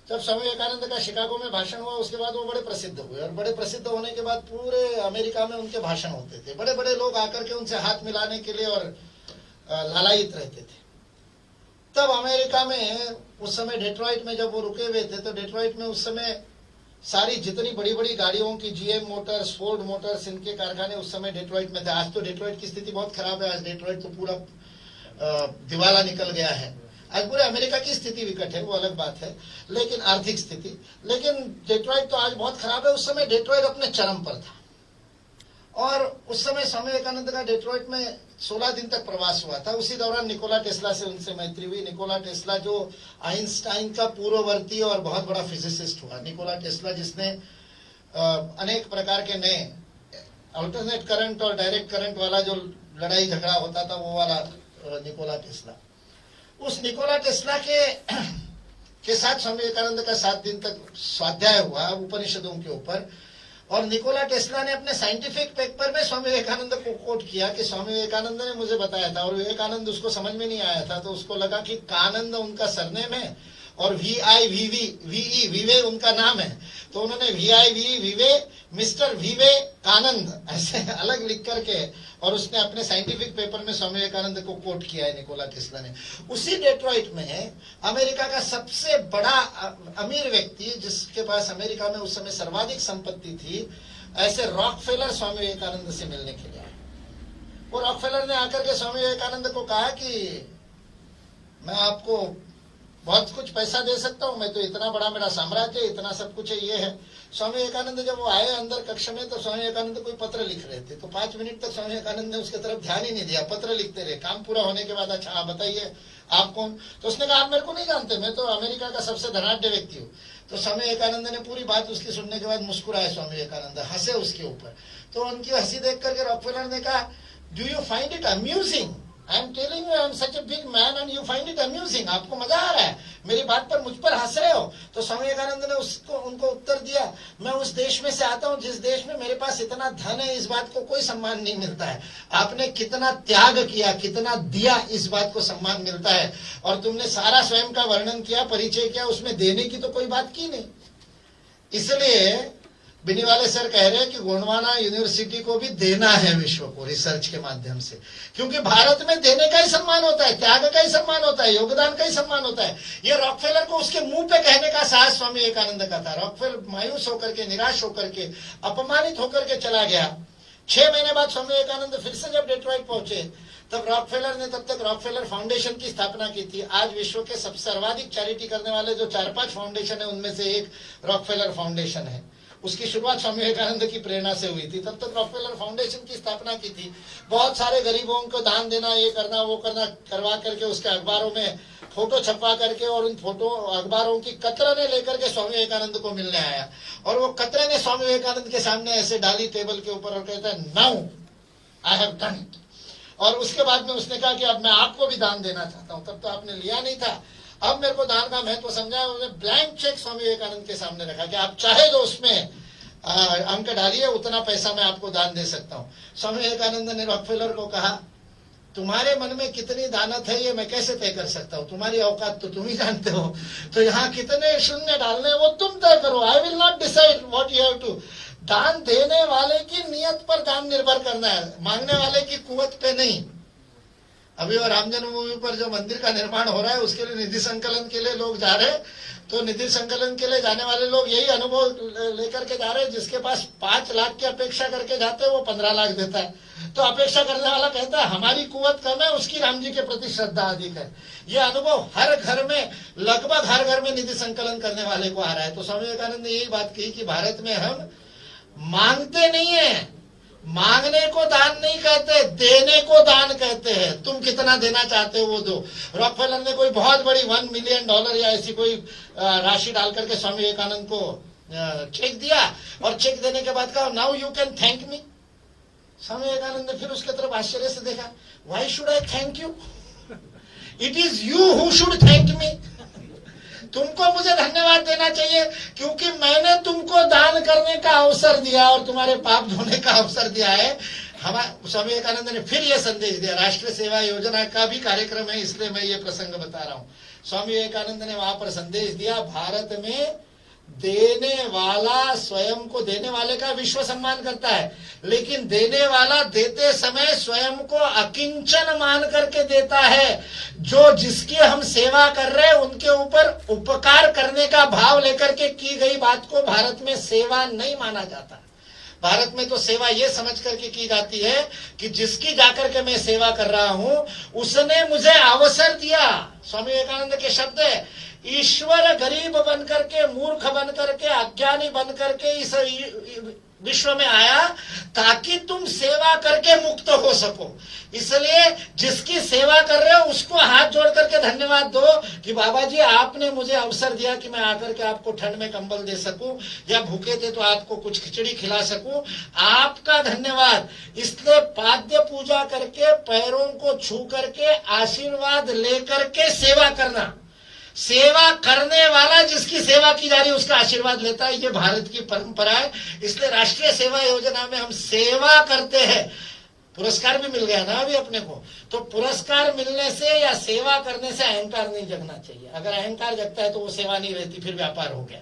जब स्वामी विवेकानंद का शिकागो में भाषण हुआ उसके बाद वो बड़े प्रसिद्ध हुए, और बड़े प्रसिद्ध होने के बाद पूरे अमेरिका में उनके भाषण होते थे। बड़े बड़े लोग आकर के उनसे हाथ मिलाने के लिए और लालायित रहते थे। तब अमेरिका में उस समय डेट्रॉइट में जब वो रुके हुए थे, तो डेट्रॉइट में उस समय सारी जितनी बड़ी बड़ी गाड़ियों की जीएम मोटर्स, फोर्ड मोटर्स, इनके कारखाने उस समय डेट्रॉइट में थे। आज तो डेट्रॉइट की स्थिति बहुत खराब है, आज डेट्रॉइट तो पूरा दिवाला निकल गया है। आज पूरे अमेरिका की स्थिति विकट है, वो अलग बात है, लेकिन आर्थिक स्थिति, लेकिन डेट्रॉइट तो आज बहुत खराब है। उस समय डेट्रॉइट अपने चरम पर था, और उस समय स्वामी विवेकानंद का डेट्रॉइट में 16 दिन तक प्रवास हुआ था। उसी दौरान निकोला टेस्ला से उनसे मैत्री हुई। निकोला टेस्ला जो आइंस्टाइन का पूर्ववर्ती और बहुत बड़ा फिजिसिस्ट हुआ, निकोला टेस्ला जिसने अनेक प्रकार के नए अल्टरनेट करंट और डायरेक्ट करंट वाला जो लड़ाई झगड़ा होता था, वो वाला निकोला टेस्ला। उस निकोला टेस्ला के साथ स्वामी विवेकानंद का 7 दिन तक स्वाध्याय हुआ उपनिषदों के ऊपर, और निकोला टेस्ला ने अपने साइंटिफिक पेपर में स्वामी विवेकानंद को कोट किया कि स्वामी विवेकानंद ने मुझे बताया था, और विवेकानंद उसको समझ में नहीं आया था, तो उसको लगा कि कानंद उनका सरनेम है और VIVE विवे उनका नाम है, तो उन्होंने VIVE विवे मिस्टर विवे कानंद ऐसे अलग लिख करके, और उसने अपने साइंटिफिक पेपर में स्वामी विवेकानंद को कोट किया है निकोला टेस्ला ने। उसी डेट्रॉइट में अमेरिका का सबसे बड़ा अमीर व्यक्ति, जिसके पास अमेरिका में उस समय सर्वाधिक संपत्ति थी, ऐसे रॉकफेलर स्वामी विवेकानंद से मिलने के लिए आए। वो रॉकफेलर ने आकर के स्वामी विवेकानंद को कहा कि मैं आपको बहुत कुछ पैसा दे सकता हूं, मैं तो इतना बड़ा मेरा साम्राज्य, इतना सब कुछ है, ये है। स्वामी विवेकानंद जब वो आए अंदर कक्ष में, तो स्वामी विवेकानंद कोई पत्र लिख रहे थे, तो 5 मिनट तक स्वामी विवेकानंद ने उसके तरफ ध्यान ही नहीं दिया, पत्र लिखते रहे। काम पूरा होने के बाद, अच्छा आप बताइए आप कौन? तो उसने कहा आप मेरे को नहीं जानते, मैं तो अमेरिका का सबसे धनाढ्य व्यक्ति हूँ। तो स्वामी विवेकानंद ने पूरी बात उसकी सुनने के बाद मुस्कुराए, स्वामी विवेकानंद हंसे उसके ऊपर। तो उनकी हंसी देख करके रॉकफेलर ने कहा, do you find it amusing? I am telling you I am such a big man and you find it amusing. आपको मजा आ रहा है, मेरी बात पर मुझ पर हंस रहे हो? तो स्वामी विवेकानंद ने उनको उत्तर दिया, मैं उस देश में से आता हूं जिस देश में मेरे पास इतना धन है, इस बात को कोई सम्मान नहीं मिलता है। आपने कितना त्याग किया, कितना दिया, इस बात को सम्मान मिलता है। और तुमने सारा स्वयं का वर्णन किया, परिचय किया, उसमें देने की तो कोई बात की नहीं। इसलिए बिनीवाले सर कह रहे हैं कि गोंडवाना यूनिवर्सिटी को भी देना है विश्व को रिसर्च के माध्यम से, क्योंकि भारत में देने का ही सम्मान होता है, त्याग का ही सम्मान होता है, योगदान का ही सम्मान होता है। ये रॉकफेलर को उसके मुंह पे कहने का साहस स्वामी विवेकानंद का था। रॉकफेलर मायूस होकर के, निराश होकर के, अपमानित होकर के चला गया। 6 महीने बाद स्वामी विवेकानंद फिर से जब डेट्रॉइट पहुंचे, तब रॉकफेलर ने तब तक रॉकफेलर फाउंडेशन की स्थापना की थी। आज विश्व के सबसे सर्वाधिक चैरिटी करने वाले जो 4-5 फाउंडेशन है, उनमें से एक रॉकफेलर फाउंडेशन है। उसकी शुरुआत स्वामी विवेकानंद की प्रेरणा से हुई थी। तब तक रॉकफेलर फाउंडेशन की स्थापना की थी। बहुत सारे गरीबों को दान देना, ये करना वो करना करवा करके उसके अखबारों में फोटो छपवा करके, और उन फोटो अखबारों की कतरने लेकर के स्वामी विवेकानंद को मिलने आया, और वो कतरने स्वामी विवेकानंद के सामने ऐसे डाली टेबल के ऊपर और कहता है, now I have done it. और उसके बाद में उसने कहा कि अब मैं आपको भी दान देना चाहता हूं। तब तो आपने लिया नहीं था, अब मेरे को दान का महत्व समझा। उन्होंने ब्लैंक चेक स्वामी विवेकानंद के सामने रखा कि आप चाहे तो उसमें अंक डालिए, उतना पैसा मैं आपको दान दे सकता हूँ। स्वामी विवेकानंद ने रॉकफेलर को कहा, तुम्हारे मन में कितनी दानत है ये मैं कैसे तय कर सकता हूँ, तुम्हारी औकात तो तुम ही जानते हो, तो यहाँ कितने शून्य डालने वो तुम तय करो। I will not decide what you have to. दान देने वाले की नियत पर दान निर्भर करना है, मांगने वाले की कुवत पे नहीं। अभी और राम जन्मभूमि पर जो मंदिर का निर्माण हो रहा है, उसके लिए निधि संकलन के लिए लोग जा रहे हैं, तो निधि संकलन के लिए जाने वाले लोग यही अनुभव लेकर के जा रहे हैं, जिसके पास 5 लाख की अपेक्षा करके जाते हैं वो 15 लाख देता है। तो अपेक्षा करने वाला कहता है हमारी कुवत कम है, उसकी राम जी के प्रति श्रद्धा अधिक है। ये अनुभव हर घर में, लगभग हर घर में निधि संकलन करने वाले को आ रहा है। तो स्वामी विवेकानंद ने यही बात कही कि भारत में हम मांगते नहीं है, मांगने को दान नहीं कहते, देने को दान कहते हैं। तुम कितना देना चाहते हो वो दो। रॉकफेलर ने कोई बहुत बड़ी $1 मिलियन या ऐसी कोई राशि डाल करके स्वामी विवेकानंद को चेक दिया, और चेक देने के बाद कहा, now you can thank me. Swami Vivekananda ने फिर उसके तरफ आश्चर्य से देखा, why should I thank you? It is you who should thank me. तुमको मुझे धन्यवाद देना चाहिए, क्योंकि मैंने तुमको दान करने का अवसर दिया और तुम्हारे पाप धोने का अवसर दिया है। हमारे स्वामी विवेकानंद ने फिर यह संदेश दिया। राष्ट्रीय सेवा योजना का भी कार्यक्रम है, इसलिए मैं ये प्रसंग बता रहा हूँ। स्वामी विवेकानंद ने वहां पर संदेश दिया, भारत में देने वाला स्वयं को, देने वाले का विश्व सम्मान करता है, लेकिन देने वाला देते समय स्वयं को अकिंचन मान करके देता है। जो जिसकी हम सेवा कर रहे हैं उनके ऊपर उपकार करने का भाव लेकर के की गई बात को भारत में सेवा नहीं माना जाता। भारत में तो सेवा ये समझ करके की जाती है कि जिसकी जाकर के मैं सेवा कर रहा हूं उसने मुझे अवसर दिया। स्वामी विवेकानंद के शब्द है, ईश्वर गरीब बनकर के, मूर्ख बनकर के, अज्ञानी बनकर के इस विश्व में आया ताकि तुम सेवा करके मुक्त हो सको। इसलिए जिसकी सेवा कर रहे हो उसको हाथ जोड़ करके धन्यवाद दो कि बाबा जी आपने मुझे अवसर दिया कि मैं आकर के आपको ठंड में कंबल दे सकूं, या भूखे थे तो आपको कुछ खिचड़ी खिला सकूं, आपका धन्यवाद। इसलिए पाद्य पूजा करके, पैरों को छू करके, आशीर्वाद लेकर के सेवा करना, सेवा करने वाला जिसकी सेवा की जा रही है उसका आशीर्वाद लेता है, ये भारत की परंपरा है। इसलिए राष्ट्रीय सेवा योजना में हम सेवा करते हैं, पुरस्कार भी मिल गया ना अभी अपने को, तो पुरस्कार मिलने से या सेवा करने से अहंकार नहीं जगना चाहिए। अगर अहंकार जगता है तो वो सेवा नहीं रहती, फिर व्यापार हो गया।